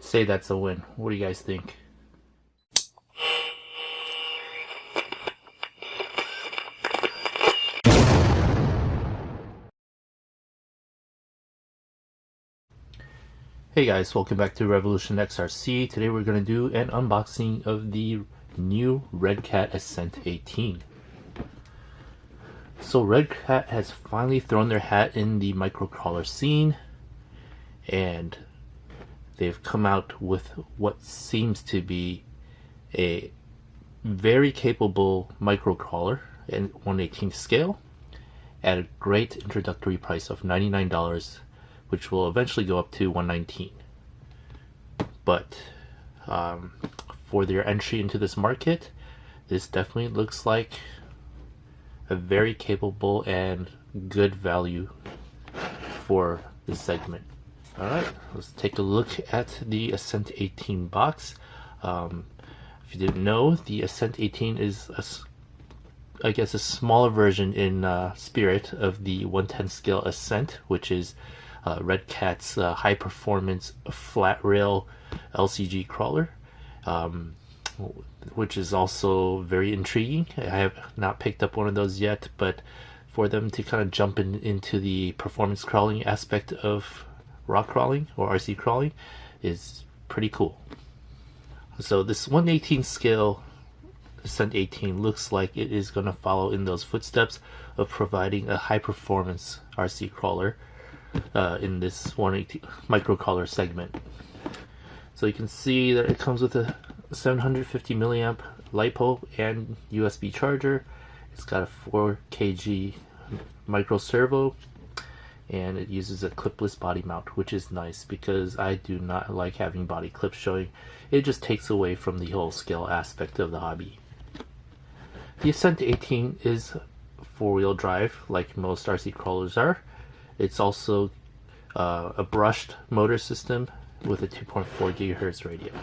I'd say that's a win. What do you guys think? Hey guys, welcome back to Revolution XRC. Today we're going to do an unboxing of the new RedCat Ascent 18. So RedCat has finally thrown their hat in the microcrawler scene, and they've come out with what seems to be a very capable microcrawler in 1/18 scale at a great introductory price of $99, which will eventually go up to $119. But for their entry into this market, this definitely looks like a very capable and good value for this segment. Alright, let's take a look at the Ascent 18 box. If you didn't know, the Ascent 18 is I guess a smaller version in spirit of the 1/10 scale Ascent, which is RedCat's high performance flat rail LCG crawler, which is also very intriguing. I have not picked up one of those yet, but for them to kind of jump into the performance crawling aspect of rock crawling or RC crawling is pretty cool. So this 1/18 scale Ascent 18 looks like it is going to follow in those footsteps of providing a high performance RC crawler in this 1/18 microcrawler segment. So you can see that it comes with a 750 milliamp LiPo and USB charger. It's got a 4 kg micro servo, and it uses a clipless body mount, which is nice because I do not like having body clips showing. It just takes away from the whole scale aspect of the hobby. The Ascent 18 is four-wheel drive like most RC crawlers are. It's also a brushed motor system with a 2.4 gigahertz radio.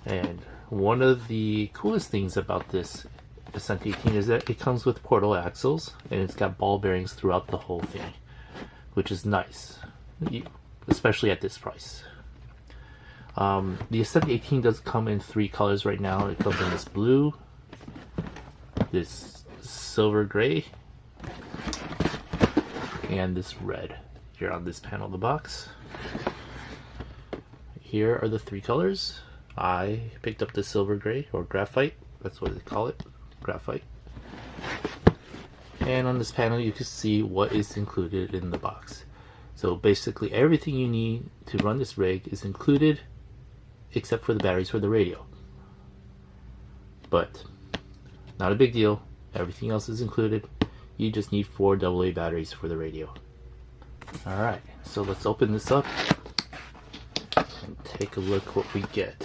And one of the coolest things about this Ascent 18 is that it comes with portal axles, and it's got ball bearings throughout the whole thing, which is nice, especially at this price. The Ascent 18 does come in 3 colors right now. It comes in this blue, this silver gray, and this red here on this panel of the box. Here are the 3 colors. I picked up the silver gray, or graphite, that's what they call it, graphite. And on this panel you can see what is included in the box. So basically everything you need to run this rig is included except for the batteries for the radio. But not a big deal, everything else is included. You just need 4 AA batteries for the radio. Alright, so let's open this up and take a look what we get.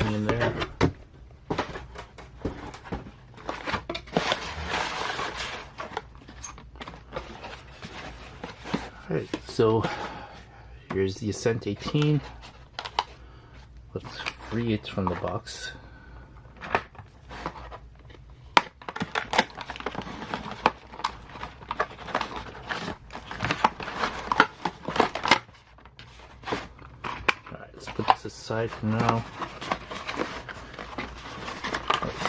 In there. Alright, so here's the Ascent 18. Let's free it from the box. Alright, let's put this aside for now.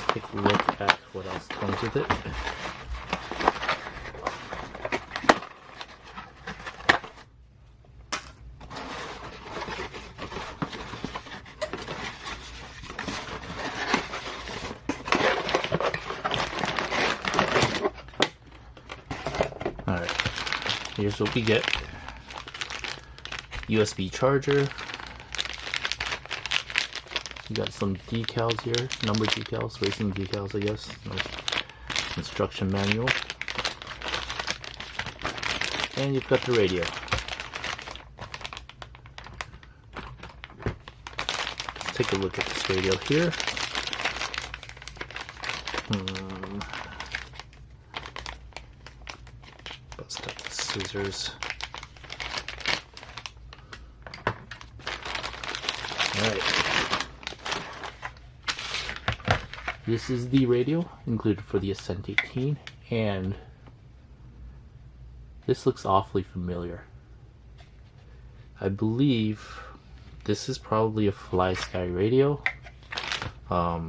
Take a look at what else comes with it. Alright, here's what we get. USB charger. You got some decals here, number decals, racing decals, I guess. instruction manual, and you've got the radio. Let's take a look at this radio here. Bust out the scissors. Alright. This is the radio included for the Ascent18, and this looks awfully familiar. I believe this is probably a FlySky radio. I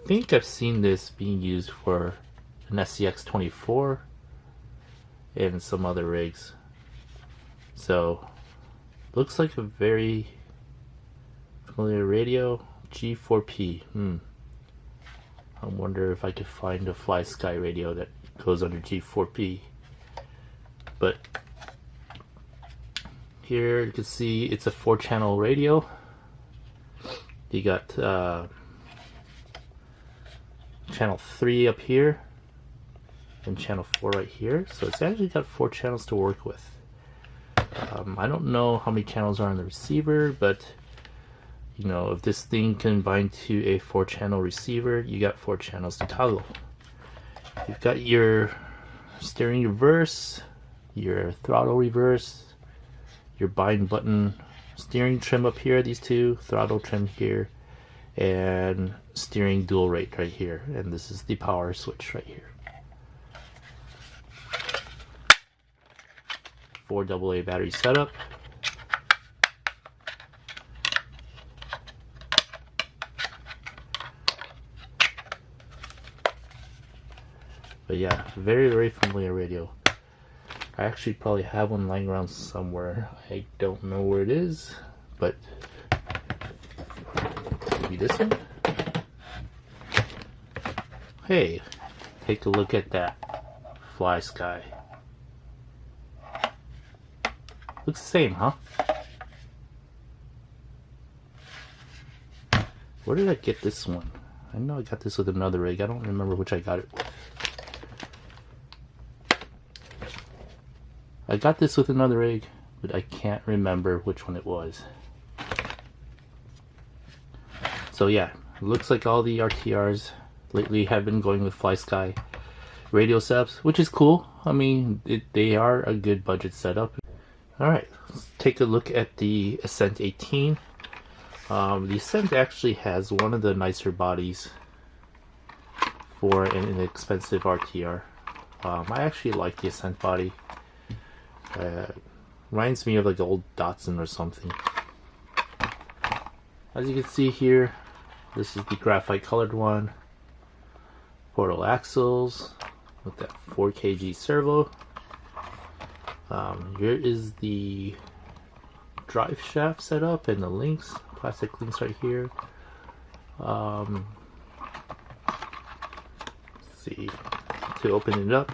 think I've seen this being used for an SCX24 and some other rigs. So, looks like a very familiar radio. G4P. I wonder if I could find a FlySky radio that goes under G4P. But here you can see it's a 4-channel radio. You got channel 3 up here and channel 4 right here. So it's actually got 4 channels to work with. I don't know how many channels are on the receiver, but you know, if this thing can bind to a 4-channel receiver, you got 4 channels to toggle. You've got your steering reverse, your throttle reverse, your bind button, steering trim up here, these two, throttle trim here, and steering dual rate right here. And this is the power switch right here. 4 AA battery setup. But yeah, very, very familiar radio. I actually probably have one lying around somewhere. I don't know where it is, but maybe this one? Hey, take a look at that FlySky. Looks the same, huh? Where did I get this one? I know I got this with another rig. I don't remember which I got it with. I got this with another rig, but I can't remember which one it was. So yeah, it looks like all the RTRs lately have been going with FlySky radio setups, which is cool. I mean, they are a good budget setup. Alright, let's take a look at the Ascent18. The Ascent actually has one of the nicer bodies for an inexpensive RTR. I actually like the Ascent body. Reminds me of like the old Datsun or something. As you can see here, this is the graphite colored one. Portal axles with that 4 kg servo. Here is the drive shaft setup and the links, plastic links right here. Let's see, to open it up,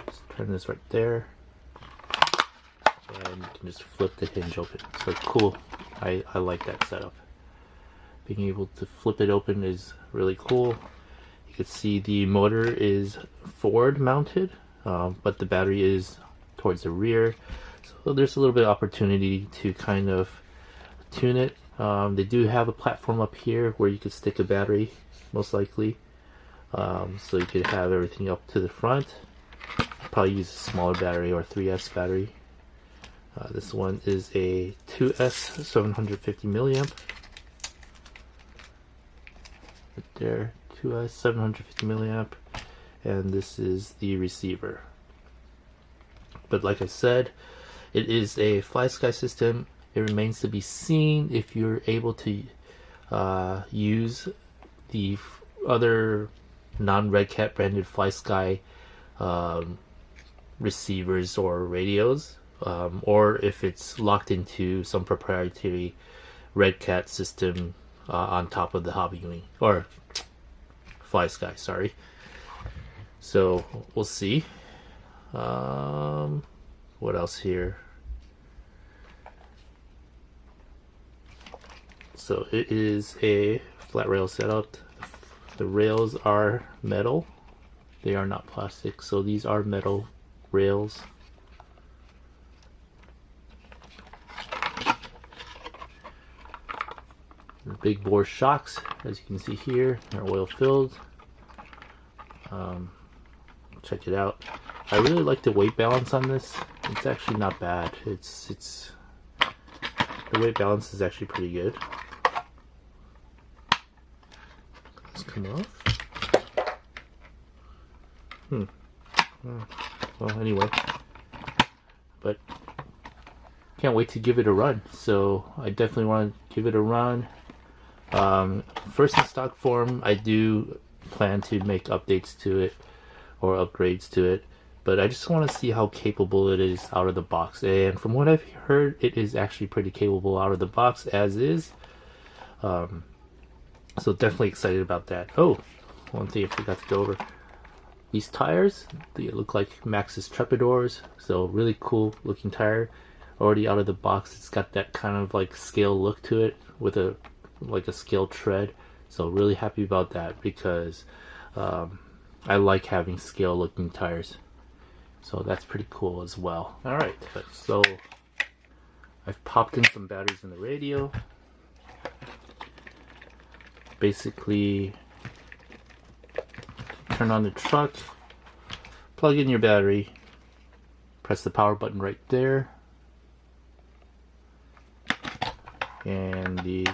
just turn this right there, and you can just flip the hinge open. So cool. I like that setup. Being able to flip it open is really cool. You can see the motor is forward mounted, but the battery is towards the rear. So there's a little bit of opportunity to kind of tune it. They do have a platform up here where you could stick a battery, most likely. So you could have everything up to the front. Probably use a smaller battery or 3S battery. This one is a 2S 750 milliamp. Right there, 2S 750 milliamp. And this is the receiver. But like I said, it is a FlySky system. It remains to be seen if you're able to use the other non-RedCat branded FlySky receivers or radios, or if it's locked into some proprietary RedCat system on top of the Hobbywing or FlySky, sorry. So we'll see. What else here? So it is a flat rail setup. The rails are metal. They are not plastic, so these are metal rails. The big bore shocks, as you can see here, are oil filled. Check it out. I really like the weight balance on this. It's actually not bad. The weight balance is actually pretty good. Let's come off. Well, anyway, but can't wait to give it a run. So I definitely want to give it a run. First in stock form, I do plan to make updates to it or upgrades to it, but I just want to see how capable it is out of the box. And from what I've heard, it is actually pretty capable out of the box as is. So definitely excited about that. Oh, one thing I forgot to go over. These tires, they look like Maxxis Trepidors, so really cool looking tire. Already out of the box, it's got that kind of like scale look to it with a scale tread. So really happy about that because I like having scale looking tires. So that's pretty cool as well. Alright, so I've popped in some batteries in the radio. Basically, turn on the truck, plug in your battery, press the power button right there, and the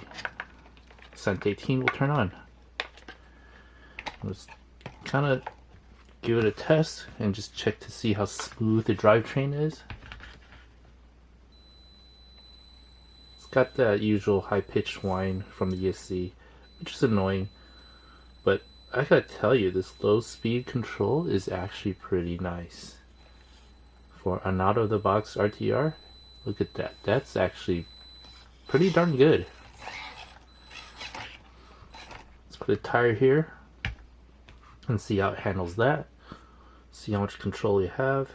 Ascent18 will turn on. Let's kind of give it a test and just check to see how smooth the drivetrain is. It's got that usual high-pitched whine from the ESC, which is annoying, but I gotta tell you, this low speed control is actually pretty nice. For an out-of-the-box RTR, look at that. That's actually pretty darn good. Let's put a tire here and see how it handles that. See how much control you have.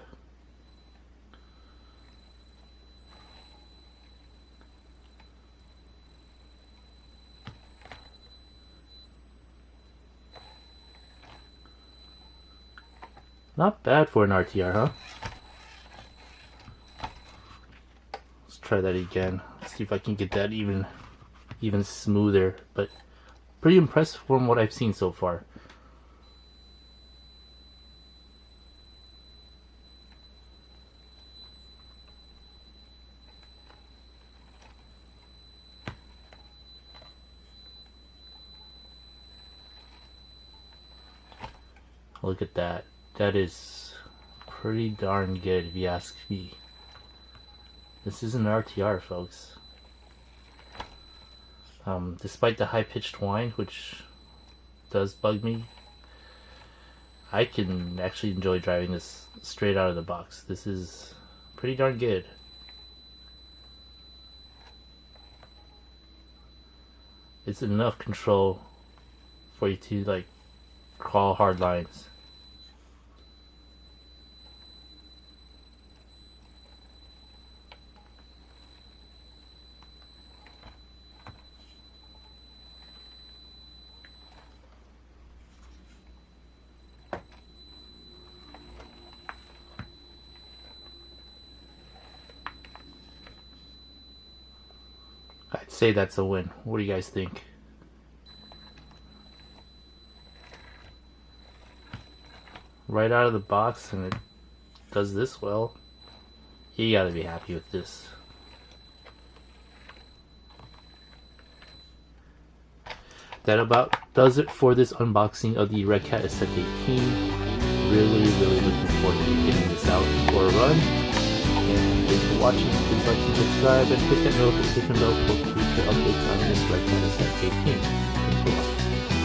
Not bad for an RTR, huh? Let's try that again. See if I can get that even smoother, but pretty impressed from what I've seen so far. Look at that. That is pretty darn good if you ask me. This is an RTR, folks. Despite the high-pitched whine, which does bug me, I can actually enjoy driving this straight out of the box. This is pretty darn good. It's enough control for you to like crawl hard lines. I'd say that's a win. What do you guys think? Right out of the box, and it does this well. You gotta be happy with this. That about does it for this unboxing of the RedCat Ascent 18. Really looking forward to getting this out for a run. And thanks for watching. Please like and subscribe and hit that notification bell for future updates on this RedCat Ascent 18. Thanks for watching.